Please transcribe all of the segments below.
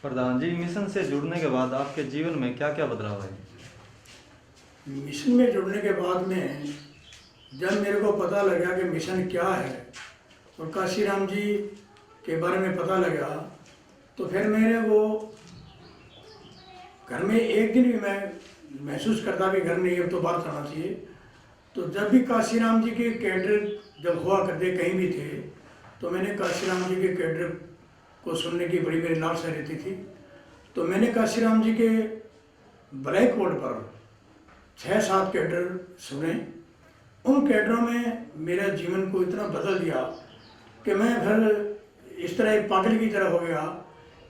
प्रधान जी, mission से जुड़ने के बाद आपके जीवन में क्या क्या बदलाव आए? मिशन में जुड़ने के बाद में जब मेरे को पता लगा कि मिशन क्या है और काशीराम जी के बारे में पता लगा, तो फिर मैंने वो घर में एक दिन भी मैं महसूस करता भी घर नहीं, अब तो बात करना चाहिए। तो जब भी काशीराम जी के कैडर जब हुआ करते कहीं भी थे, तो मैंने काशीराम जी के कैडर को सुनने की बड़ी मेरी लालसा रहती थी। तो मैंने काशीराम जी के ब्लैक बोर्ड पर 6-7 कैडर सुने। उन कैडरों में मेरा जीवन को इतना बदल दिया कि मैं फिर इस तरह एक पागल की तरह हो गया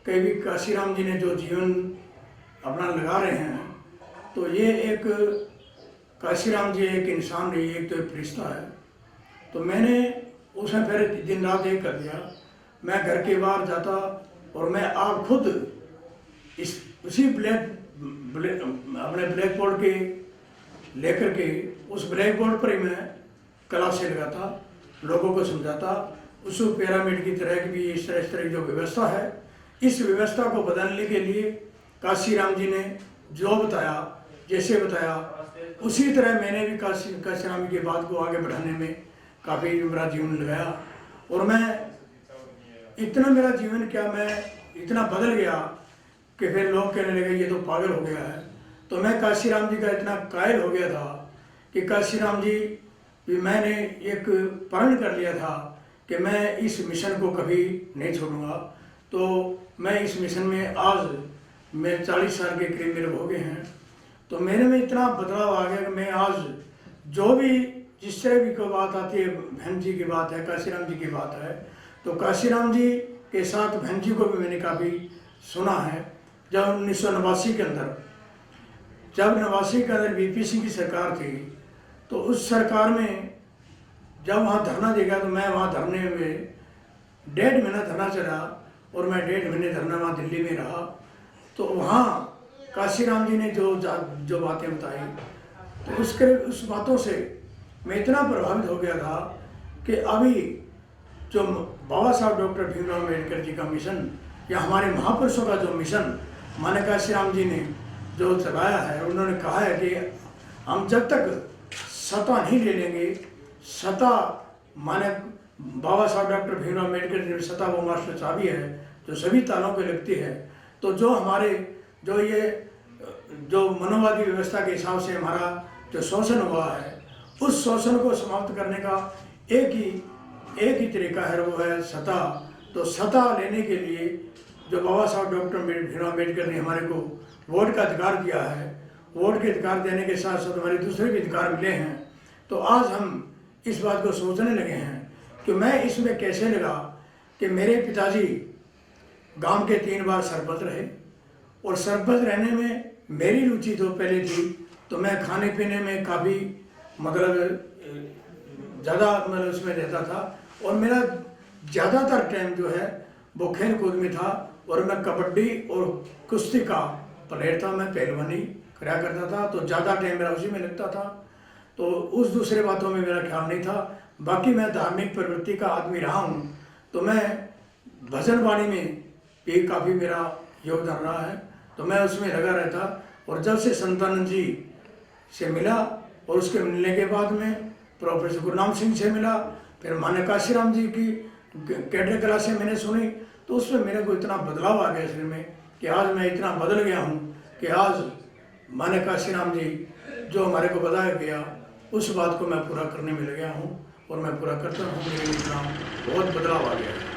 कि भी काशीराम जी ने जो जीवन अपना लगा रहे हैं, तो ये एक काशीराम जी एक इंसान नहीं, एक तो एक फरिश्ता है। तो मैंने उसमें फिर दिन रात एक कर दिया। मैं घर के बाहर जाता और मैं आप खुद इस उसी अपने ब्लैक बोर्ड के लेकर के उस ब्लैक बोर्ड पर ही मैं क्लासें लगाता, लोगों को समझाता। उस पिरामिड की तरह की भी इस तरह की जो व्यवस्था है, इस व्यवस्था को बदलने के लिए काशीराम जी ने जो बताया, जैसे बताया, उसी तरह मैंने भी काशीराम जी की बात को आगे बढ़ाने में काफ़ी मेरा जीवन लगाया। और मैं इतना मेरा जीवन क्या, मैं इतना बदल गया कि फिर लोग कहने लगे ये तो पागल हो गया है। तो मैं काशीराम जी का इतना कायल हो गया था कि काशीराम जी भी मैंने एक प्रण कर लिया था कि मैं इस मिशन को कभी नहीं छोड़ूंगा। तो मैं इस मिशन में आज मैं 40 साल के करीब मेरे हो गए हैं। तो मेरे में इतना बदलाव आ गया कि मैं आज जो भी जिस तरह भी कोई बात आती है, बहन जी की बात है, काशीराम जी की बात है, तो काशीराम जी के साथ बहन जी को भी मैंने काफ़ी सुना है। जब 1989 के अंदर, जब 89 के अंदर वीपी सिंह की सरकार थी, तो उस सरकार में जब वहाँ धरना देगा, तो मैं वहाँ धरने में 1.5 महीना धरना चला और मैं 1.5 महीने धरना वहाँ दिल्ली में रहा। तो वहाँ काशीराम जी ने जो बातें बताई, तो उस बातों से मैं इतना प्रभावित हो गया था कि अभी जो बाबा साहब डॉक्टर भीमराव अम्बेडकर जी का मिशन या हमारे महापुरुषों का जो मिशन माने काशीराम जी ने जो चलाया है, उन्होंने कहा है कि हम जब तक सत्ता नहीं ले लेंगे, सत्ता माने बाबा साहब डॉक्टर भीमराव अम्बेडकर जी, सत्ता वो मास्टर चाबी है जो सभी तालों पे लगती है। तो जो हमारे जो मनोवादी व्यवस्था के हिसाब से हमारा जो शोषण हुआ है, उस शोषण को समाप्त करने का एक ही तरीका है, वो है सत्ता। तो सत्ता लेने के लिए जो बाबा साहब डॉक्टर भीमराव अम्बेडकर ने हमारे को वोट का अधिकार दिया है, वोट के अधिकार देने के साथ साथ हमारे दूसरे भी अधिकार मिले हैं। तो आज हम इस बात को सोचने लगे हैं कि मैं इसमें कैसे लगा कि मेरे पिताजी गांव के 3 बार सरपंच रहे और सरपंच रहने में मेरी रुचि तो पहले थी। तो मैं खाने पीने में काफ़ी ज़्यादा उसमें रहता था और मेरा ज़्यादातर टाइम जो है वो खेल कूद में था। और मैं कबड्डी और कुश्ती का प्लेयर था, मैं पहलवानी करा करता था, तो ज़्यादा टाइम मेरा उसी में लगता था। तो उस दूसरे बातों में मेरा ख्याल नहीं था। बाकी मैं धार्मिक प्रवृत्ति का आदमी रहा हूँ, तो मैं भजन वाणी में भी काफ़ी मेरा योगदान रहा है, तो मैं उसमें लगा रहता। और जब से संतानंद जी से मिला और उसके मिलने के बाद में प्रोफेसर गुरनाम सिंह से मिला, फिर मान्य काशीराम जी की कैडर क्लासें मैंने सुनी, तो उसमें मेरे को इतना बदलाव आ गया शरीर में कि आज मैं इतना बदल गया हूँ कि आज मान्य काशीराम जी जो हमारे को बताया गया उस बात को मैं पूरा करने में लग गया हूँ और मैं पूरा करता हूँ। मेरे लिए इतना बहुत बदलाव आ गया है।